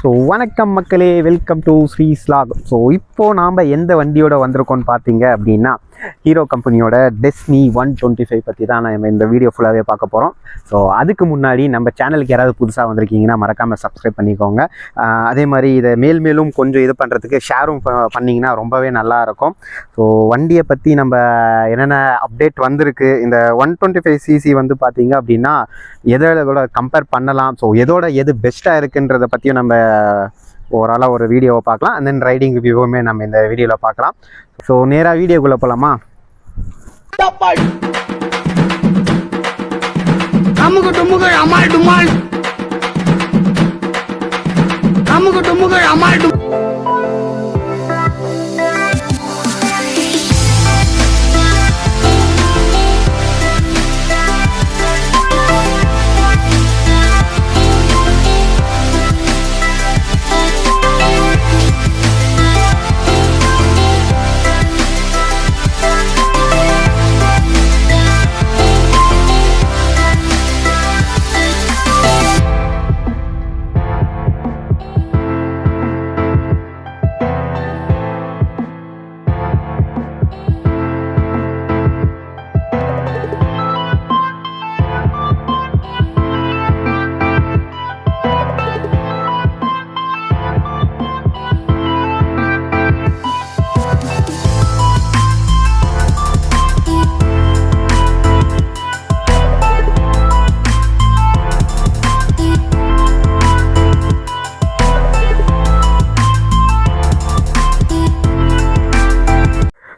So வணக்கம் மக்களே, welcome to ஸ்ரீஸ் vlog. So இப்போது நாம் எந்த வண்டியோட வந்திருக்கோம்னு பார்த்தீங்க அப்படின்னா ஹீரோ கம்பெனியோட டெஸ்னி 125 பற்றி தான் நம்ம இந்த வீடியோ ஃபுல்லாகவே பார்க்க போகிறோம். ஸோ அதுக்கு முன்னாடி நம்ம சேனலுக்கு யாராவது புதுசாக வந்திருக்கீங்கன்னா மறக்காமல் சப்ஸ்கிரைப் பண்ணிக்கோங்க. அதே மாதிரி இதை மேலும் கொஞ்சம் இது பண்ணுறதுக்கு ஷேரும் பண்ணிங்கன்னா ரொம்பவே நல்லாயிருக்கும். ஸோ வண்டியை பற்றி நம்ம என்னென்ன அப்டேட் வந்திருக்கு, இந்த 125cc வந்து பார்த்தீங்க அப்படின்னா எதோட கம்பேர் பண்ணலாம், ஸோ எதோட எது பெஸ்ட்டாக இருக்குன்றதை பற்றியும் நம்ம ஓவராலாக ஒரு வீடியோவை பார்க்கலாம். அண்ட் தென் ரைடிங் ரிவ்யூவுமே நம்ம இந்த வீடியோவில் பார்க்கலாம். ஸோ நேராக வீடியோக்குள்ளே போகலாமா? அமுகு டுமுகு அமால் டுமால், அமுகு டுமுகு அமால் டுமால்.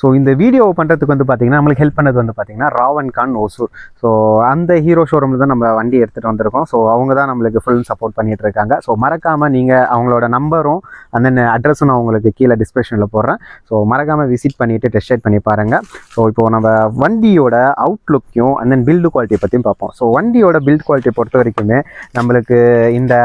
ஸோ இந்த வீடியோ பண்ணுறதுக்கு வந்து பார்த்திங்கன்னா நம்மளுக்கு ஹெல்ப் பண்ணது வந்து பார்த்திங்கன்னா ராவன் கான் ஓசூர். ஸோ அந்த ஹீரோ ஷோரூமில் தான் நம்ம வண்டி எடுத்துகிட்டு வந்திருக்கோம். ஸோ அவங்க தான் நம்மளுக்கு ஃபுல் சப்போர்ட் பண்ணிகிட்டு இருக்காங்க. ஸோ மறக்காமல் நீங்கள் அவங்களோட நம்பரும் அந்த அட்ரஸும் நான் உங்களுக்கு கீழே டிஸ்கிரிப்ஷனில் போடுறேன். ஸோ மறக்காமல் விசிட் பண்ணிவிட்டு டெஸ்ட் ரைட் பண்ணி பாருங்கள். ஸோ இப்போது நம்ம வண்டியோட அவுட்லுக்கையும் அந்த பில்டு குவாலிட்டி பற்றியும் பார்ப்போம். ஸோ வண்டியோட பில்ட் குவாலிட்டி பொறுத்த வரைக்குமே நம்மளுக்கு இந்த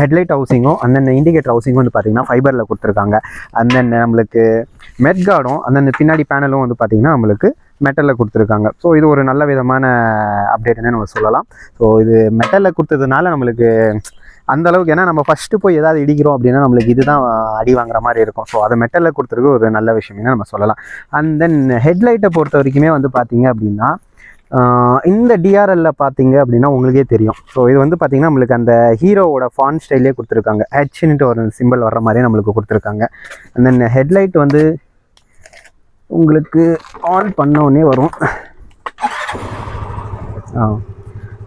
ஹெட்லைட் ஹவுசிங்கும் அந்த இண்டிகேட்டர் ஹவுசிங்கும் வந்து பார்த்திங்கன்னா ஃபைபரில் கொடுத்துருக்காங்க. அந்த நம்மளுக்கு மெட் கார்டும் அந்த பின்னாடி பேனலும் வந்து பார்த்திங்கன்னா நம்மளுக்கு மெட்டலில் கொடுத்துருக்காங்க. ஸோ இது ஒரு நல்ல விதமான அப்டேட்னு நம்ம சொல்லலாம். ஸோ இது மெட்டலில் கொடுத்ததுனால நம்மளுக்கு அந்தளவுக்கு, ஏன்னா நம்ம ஃபஸ்ட்டு போய் ஏதாவது இடிக்கிறோம் அப்படின்னா நம்மளுக்கு இதுதான் அடி வாங்குற மாதிரி இருக்கும். ஸோ அதை மெட்டலில் கொடுத்துருக்கு ஒரு நல்ல விஷயம்னு நம்ம சொல்லலாம். அண்ட் தென் ஹெட்லைட்டை பொறுத்த வரைக்குமே வந்து பார்த்திங்க அப்படின்னா இந்த டிஆர்எல்ல பார்த்தீங்க அப்படின்னா உங்களுக்கே தெரியும். ஸோ இது வந்து பார்த்திங்கன்னா நம்மளுக்கு அந்த ஹீரோவோட ஃபாண்ட் ஸ்டைலே கொடுத்துருக்காங்க. ஹெச்ன்ட்டு ஒரு சிம்பிள் வர்ற மாதிரியே நம்மளுக்கு கொடுத்துருக்காங்க. அண்ட் தென் ஹெட்லைட் வந்து உங்களுக்கு ஆன் பண்ணோடனே வரும்.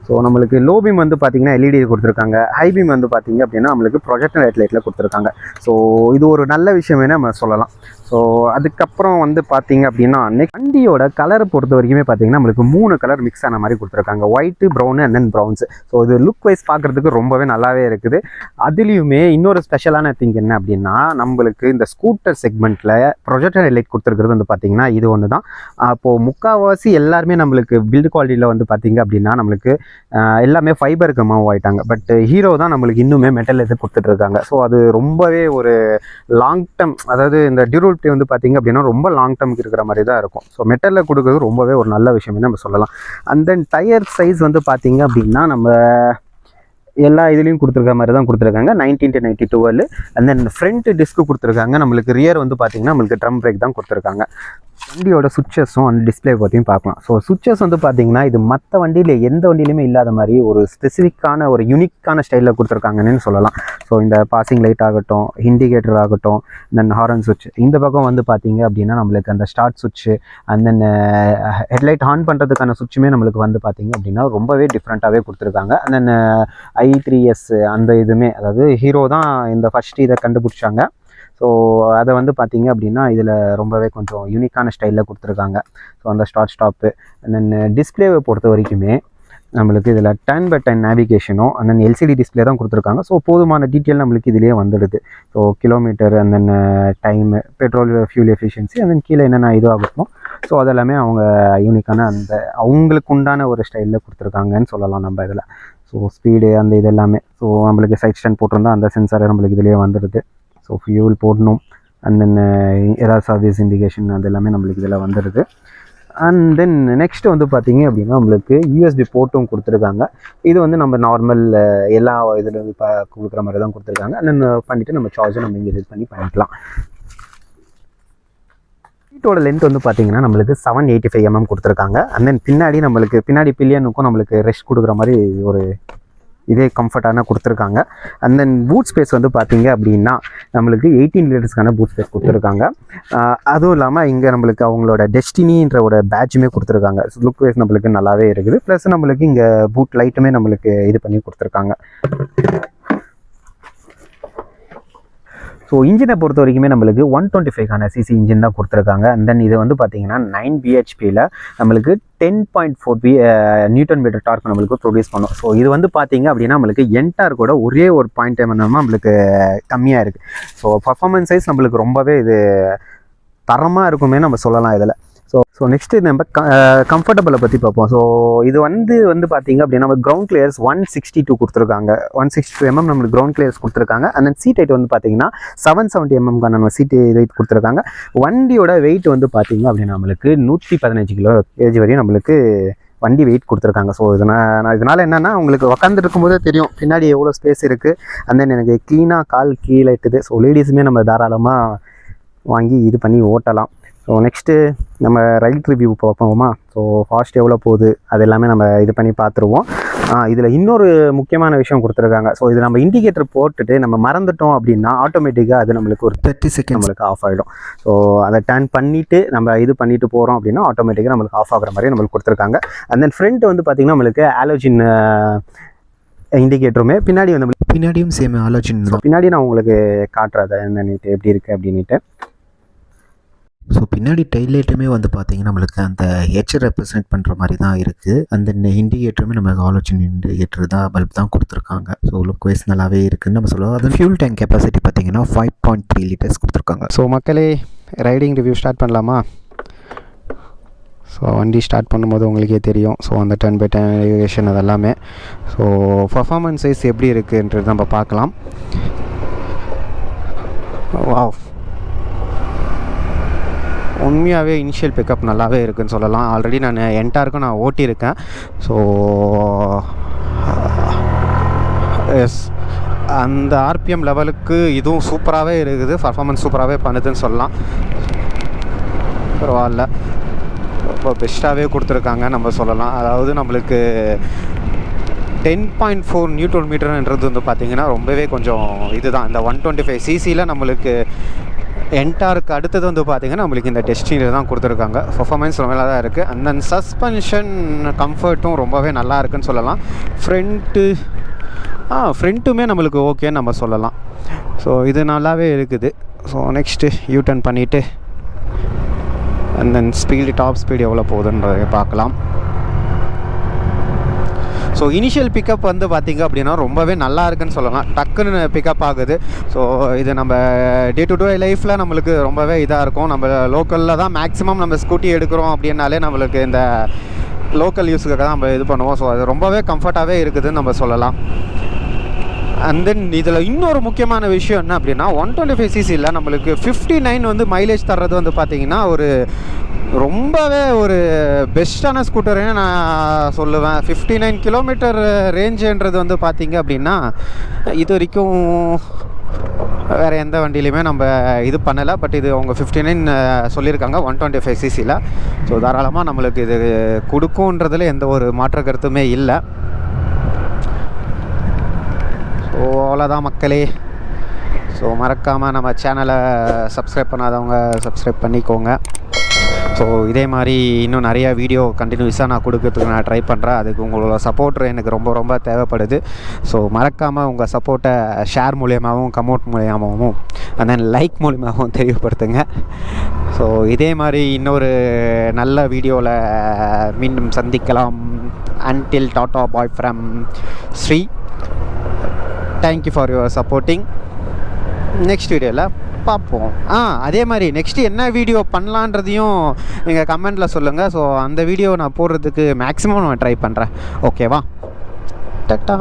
ஸோ நம்மளுக்கு லோ பீம் வந்து பார்த்திங்கன்னா எல்இடி கொடுத்துருக்காங்க. ஹை பீம் வந்து பார்த்திங்க அப்படின்னா நம்மளுக்கு ப்ரொஜெக்டர் ஹெட்லைட்டில் கொடுத்துருக்காங்க. ஸோ இது ஒரு நல்ல விஷயமே நம்ம சொல்லலாம். ஸோ அதுக்கப்புறம் வந்து பார்த்திங்க அப்படின்னா வண்டியோட கலரை பொறுத்த வரைக்குமே பார்த்திங்கன்னா நம்மளுக்கு 3 கலர் மிக்ஸ் ஆன மாதிரி கொடுத்துருக்காங்க. White, brown and then browns. So இது லுக் வைஸ் பார்க்குறதுக்கு ரொம்பவே நல்லாவே இருக்குது. அதுலேயுமே இன்னொரு ஸ்பெஷலான திங் என்ன அப்படின்னா நம்மளுக்கு இந்த ஸ்கூட்டர் செக்மெண்ட்டில் ப்ரொஜெக்டர் ஹெட்லைட் கொடுத்துருக்கிறது வந்து பார்த்திங்கன்னா இது ஒன்று தான். அப்போது முக்கால்வாசி எல்லாருமே நம்மளுக்கு பில்டு குவாலிட்டியில் வந்து பார்த்திங்க அப்படின்னா நம்மளுக்கு எல்லாமே ஃபைபருக்கு மூவ் ஆகிட்டாங்க. பட் ஹீரோ தான் நம்மளுக்கு இன்னுமே மெட்டல் எடுத்து கொடுத்துட்ருக்காங்க. ஸோ அது ரொம்பவே ஒரு லாங் டேர்ம், அதாவது இந்த டியூரபிலிட்டி வந்து பார்த்திங்க அப்படின்னா ரொம்ப லாங் டேர்முக்கு இருக்கிற மாதிரி தான் இருக்கும். ஸோ மெட்டலில் கொடுக்குறது ரொம்பவே ஒரு நல்ல விஷயம்னு நம்ம சொல்லலாம். அண்ட் தென் டயர் சைஸ் வந்து பார்த்திங்க அப்படின்னா நம்ம எல்லா இதுலேயும் கொடுத்துருக்க மாதிரி தான் கொடுத்துருக்காங்க. 19-90 அண்ட் தென் ஃப்ரண்ட் டிஸ்க்கு கொடுத்துருக்காங்க. நம்மளுக்கு ரியர் வந்து பார்த்திங்கன்னா நம்மளுக்கு ட்ரம் பிரேக் தான் கொடுத்துருக்காங்க. வண்டியோட சுவிட்சஸும் அந்த டிஸ்பிளே பற்றியும் பார்க்கலாம். ஸோ சுவிட்சஸ் வந்து பார்த்திங்கன்னா இது மற்ற வண்டியில் எந்த வண்டியிலுமே இல்லாத மாதிரி ஒரு ஸ்பெசிஃபிக்கான ஒரு யூனிக்கான ஸ்டைலில் கொடுத்துருக்காங்கன்னு சொல்லலாம். ஸோ இந்த பாசிங் லைட் ஆகட்டும், இண்டிகேட்டர் ஆகட்டும், தென் ஹாரன் சுவிட்ச், இந்த பக்கம் வந்து பார்த்திங்க அப்படின்னா நம்மளுக்கு அந்த ஸ்டார்ட் சுவிட்சு அண்ட் தென் ஹெட்லைட் ஆன் பண்ணுறதுக்கான சுவிட்சுமே நம்மளுக்கு வந்து பார்த்திங்க அப்படின்னா ரொம்பவே டிஃப்ரெண்ட்டாகவே கொடுத்துருக்காங்க. அண்ட் தென் i3s அந்த இதுவுமே, அதாவது ஹீரோ தான் இந்த ஃபஸ்ட்டு இதை கண்டுபிடிச்சாங்க. ஸோ அதை வந்து பார்த்திங்க அப்படின்னா இதில் ரொம்பவே கொஞ்சம் யூனிக்கான ஸ்டைலில் கொடுத்துருக்காங்க. ஸோ அந்த ஸ்டார்ட் ஸ்டாப்பு அண்ட் தென் டிஸ்பிளேவை பொறுத்த வரைக்குமே நம்மளுக்கு இதில் 10/10 நேவிகேஷனும் அண்ட் தென் எல்சிடி டிஸ்பிளே தான் கொடுத்துருக்காங்க. ஸோ போதுமான டீட்டெயில் நம்மளுக்கு இதிலே வந்துடுது. So kilometre and then time, petrol fuel efficiency and then கீழே என்னென்ன இது ஆகட்டும். ஸோ அதெல்லாமே அவங்க யூனிக்கான அந்த அவங்களுக்கு உண்டான ஒரு ஸ்டைலில் கொடுத்துருக்காங்கன்னு சொல்லலாம் நம்ம இதில். ஸோ ஸ்பீடு அந்த இது எல்லாமே, ஸோ நம்மளுக்கு சைட் ஸ்டாண்ட் போட்டிருந்தா அந்த சென்சாரை நம்மளுக்கு இதிலே வந்துடுது. ஸோ ஃபியூல் போடணும் அண்ட் தென் ஏதாவது சர்வீஸ் இண்டிகேஷன் அது எல்லாமே நம்மளுக்கு இதில் வந்துடுது. அண்ட் தென் நெக்ஸ்ட் வந்து பார்த்தீங்க அப்படின்னா நம்மளுக்கு யூஎஸ்பி போர்ட்டும் கொடுத்துருக்காங்க. இது வந்து நம்ம நார்மல் எல்லா இதில் இப்போ கொடுக்குற மாதிரி தான் கொடுத்துருக்காங்க. அண்ட் தென் பண்ணிவிட்டு நம்ம சார்ஜை நம்ம இங்கே இது பண்ணிக்கலாம். சீட்டோட லென்த் வந்து பார்த்தீங்கன்னா நம்மளுக்கு 785 mm கொடுத்துருக்காங்க. அண்ட் தென் பின்னாடி பில்லியனுக்கும் நம்மளுக்கு ரெஸ்ட் கொடுக்குற மாதிரி ஒரு இதே கம்ஃபர்டான கொடுத்துருக்காங்க. அண்ட் தென் பூட் ஸ்பேஸ் வந்து பார்த்தீங்க அப்படின்னா நம்மளுக்கு 18 லிட்டர்ஸ்க்கான பூட் ஸ்பேஸ் கொடுத்துருக்காங்க. அதுவும் இல்லாமல் இங்கே நம்மளுக்கு அவங்களோட டெஸ்டினின்ற ஒரு பேட்சுமே கொடுத்துருக்காங்க. லுக் வைஸ் நம்மளுக்கு நல்லாவே இருக்குது. ப்ளஸ் நம்மளுக்கு இங்கே பூட் லைட்டுமே நம்மளுக்கு இது பண்ணி கொடுத்துருக்காங்க. ஸோ இன்ஜினை பொறுத்த வரைக்குமே நம்மளுக்கு 125 சிசி இன்ஜின் தான் கொடுத்துருக்காங்க. அண்ட் தென் இது வந்து பார்த்தீங்கன்னா 9 bhpயில் நம்மளுக்கு 10.4 நியூட்டன் மீட்டர் டார்க் நம்மளுக்கு ப்ரொடியூஸ் பண்ணும். ஸோ இது வந்து பார்த்தீங்க அப்படின்னா நம்மளுக்கு என்டார் கூட ஒரே ஒரு 0.1 mm நம்மளுக்கு கம்மியாக இருக்குது. ஸோ பர்ஃபார்மன்ஸ் வைஸ் நம்மளுக்கு ரொம்பவே இது தரமாக இருக்குமே நம்ம சொல்லலாம் இதில். ஸோ நெக்ஸ்ட்டு நம்ம கம்ஃபர்டபுளை பற்றி பார்ப்போம். ஸோ இது வந்து பார்த்தீங்க அப்படின்னா நம்ம கிரவுண்ட் கிளியர்ஸ் 162 கொடுத்துருக்காங்க. 162 mm நம்மளுக்கு கிரவுண்ட் கிளியர்ஸ் கொடுத்துருக்காங்க. அண்ட் தென் சீட் ஹைட் வந்து பார்த்தீங்கன்னா 770 mm நம்ம சீட் வெயிட் கொடுத்துருக்காங்க. வண்டியோட வெயிட் வந்து பார்த்தீங்க அப்படின்னா நம்மளுக்கு 115 kg வரையும் நம்மளுக்கு வண்டி வெயிட் கொடுத்துருக்காங்க. ஸோ இதனால் என்னென்னா உங்களுக்கு உட்காந்துட்டு இருக்கும்போதே தெரியும் பின்னாடி எவ்வளோ ஸ்பேஸ் இருக்குது. அண்ட் தென் எனக்கு க்ளீனாக கால் கீழே இட்டுது. ஸோ லேடிஸுமே நம்ம தாராளமாக வாங்கி இது பண்ணி ஓட்டலாம். ஸோ நெக்ஸ்ட்டு நம்ம ரைட் ரிவ்யூ பார்ப்போமா. ஸோ ஃபாஸ்ட் எவ்வளோ போகுது அது எல்லாமே நம்ம இது பண்ணி பார்த்துருவோம். இதில் இன்னொரு முக்கியமான விஷயம் கொடுத்துருக்காங்க. ஸோ இது நம்ம இண்டிகேட்டர் போட்டுட்டு நம்ம மறந்துட்டோம் அப்படின்னா ஆட்டோமேட்டிக்காக அது நம்மளுக்கு ஒரு 30 செகண்ட் நம்மளுக்கு ஆஃப் ஆகிடும். ஸோ அதை டர்ன் பண்ணிவிட்டு நம்ம இது பண்ணிட்டு போகிறோம் அப்படின்னா ஆட்டோமேட்டிக்காக நம்மளுக்கு ஆஃப் ஆகிற மாதிரி நம்மளுக்கு கொடுத்துருக்காங்க. அண்ட் தென் ஃப்ரண்ட் வந்து பார்த்திங்கன்னா நம்மளுக்கு ஆலோஜின் இண்டிகேட்டருமே பின்னாடியும் சேம் ஆலோஜின். பின்னாடி நான் உங்களுக்கு காட்டுறதை என்னன்னுட்டு எப்படி இருக்குது அப்படின்ட்டு. ஸோ பின்னாடி டைலைட்டுமே வந்து பார்த்தீங்கன்னா நம்மளுக்கு அந்த ஹெச் ரெப்ரசென்ட் பண்ணுற மாதிரி தான் இருக்குது. அந்த இண்டிகேட்டருமே நமக்கு ஆலோஜன் இண்டிகேட்டர் தான் பல்ப் தான் கொடுத்துருக்காங்க. ஸோ லுக் வைஸ் நல்லாவே இருக்குதுன்னு நம்ம சொல்லுவோம். அது ஃபியூல் டேங்க் கெப்பாசிட்டி பார்த்தீங்கன்னா 5.3 லிட்டர்ஸ் கொடுத்துருக்காங்க. ஸோ மக்களே ரைடிங் ரிவ்யூ ஸ்டார்ட் பண்ணலாமா. ஸோ வண்டி ஸ்டார்ட் பண்ணும்போது உங்களுக்கே தெரியும். ஸோ அந்த 10/10 நேவிகேஷன் அதெல்லாமே. ஸோ பர்ஃபார்மன்ஸ் வைஸ் எப்படி இருக்குன்றது நம்ம பார்க்கலாம். வாவ், உண்மையாகவே இனிஷியல் பிக்கப் நல்லாவே இருக்குதுன்னு சொல்லலாம். ஆல்ரெடி நான் என்டாருக்கும் நான் ஓட்டியிருக்கேன். ஸோ எஸ், அந்த ஆர்பிஎம் லெவலுக்கு இதுவும் சூப்பராகவே இருக்குது. பர்ஃபார்மன்ஸ் சூப்பராகவே பண்ணுதுன்னு சொல்லலாம். பரவாயில்ல, ரொம்ப பெஸ்ட்டாகவே கொடுத்துருக்காங்க நம்ம சொல்லலாம். அதாவது நம்மளுக்கு 10.4 நியூட்டன் மீட்டர்ன்றது வந்து பார்த்திங்கன்னா ரொம்பவே கொஞ்சம் இதுதான். இந்த 125 சிசியில் நம்மளுக்கு என்டாருக்கு அடுத்தது வந்து பார்த்திங்கன்னா நம்மளுக்கு இந்த டெஸ்டினியில் தான் கொடுத்துருக்காங்க. பர்ஃபார்மன்ஸ் ரொம்ப நல்லா தான் இருக்குது. அண்ட் தென் சஸ்பென்ஷன் கம்ஃபர்ட்டும் ரொம்பவே நல்லா இருக்குன்னு சொல்லலாம். ஃப்ரண்ட்டுமே நம்மளுக்கு ஓகேன்னு நம்ம சொல்லலாம். ஸோ இது நல்லாவே இருக்குது. ஸோ நெக்ஸ்ட்டு யூடர்ன் பண்ணிவிட்டு அண்ட் தென் டாப் ஸ்பீடு எவ்வளோ போகுதுன்றதை பார்க்கலாம். ஸோ இனிஷியல் பிக்கப் வந்து பார்த்திங்க அப்படின்னா ரொம்பவே நல்லா இருக்குன்னு சொல்லலாம். டக்குன்னு பிக்கப் ஆகுது. ஸோ இது நம்ம டே டு டே லைஃப்பில் நம்மளுக்கு ரொம்பவே இதாக இருக்கும். நம்ம லோக்கலில் தான் மேக்ஸிமம் நம்ம ஸ்கூட்டி எடுக்கிறோம் அப்படின்னாலே நம்மளுக்கு இந்த லோக்கல் யூஸுக்காக தான் நம்ம இது பண்ணுவோம். ஸோ அது ரொம்பவே கம்ஃபர்ட்டாகவே இருக்குதுன்னு நம்ம சொல்லலாம். அண்ட் தென் இதில் இன்னொரு முக்கியமான விஷயம் என்ன அப்படின்னா 125 சிசியில் நம்மளுக்கு 59 வந்து மைலேஜ் தர்றது வந்து பார்த்திங்கன்னா ஒரு ரொம்பவே ஒரு பெஸ்ட்டான ஸ்கூட்டர்னு நான் சொல்லுவேன். 59 கிலோமீட்டர் ரேஞ்சுன்றது வந்து பார்த்திங்க அப்படின்னா இது வரைக்கும் வேறு எந்த வண்டியிலையுமே நம்ம இது பண்ணலை. பட் இது அவங்க 59 சொல்லியிருக்காங்க 125 சிசியில். ஸோ தாராளமாக நம்மளுக்கு இது கொடுக்குன்றதுல எந்த ஒரு மாற்று கருத்துமே இல்லை. ஸோ அவ்வளோதான் மக்களே. ஸோ மறக்காமல் நம்ம சேனலை சப்ஸ்கிரைப் பண்ணாதவங்க சப்ஸ்கிரைப் பண்ணிக்கோங்க. ஸோ இதே மாதிரி இன்னும் நிறையா வீடியோ கண்டினியூஸாக நான் கொடுக்கறதுக்கு நான் ட்ரை பண்ணுறேன். அதுக்கு உங்களோட சப்போர்ட் எனக்கு ரொம்ப ரொம்ப தேவைப்படுது. ஸோ மறக்காமல் உங்கள் சப்போர்ட்டை ஷேர் மூலியமாகவும் கமெண்ட் மூலியமாகவும் அண்ட் தென் லைக் மூலியமாகவும் தெரியப்படுத்துங்க. ஸோ இதே மாதிரி இன்னொரு நல்ல வீடியோவில் மீண்டும் சந்திக்கலாம். Until tata bye from Sri. Thank you for your supporting. Next வீடியோவில் பார்ப்போம். அதே மாதிரி நெக்ஸ்ட்டு என்ன வீடியோ பண்ணலான்றதையும் நீங்கள் கமெண்ட்டில் சொல்லுங்கள். ஸோ அந்த வீடியோ நான் போடுறதுக்கு மேக்ஸிமம் நான் ட்ரை பண்ணுறேன். ஓகேவா? டட்டா.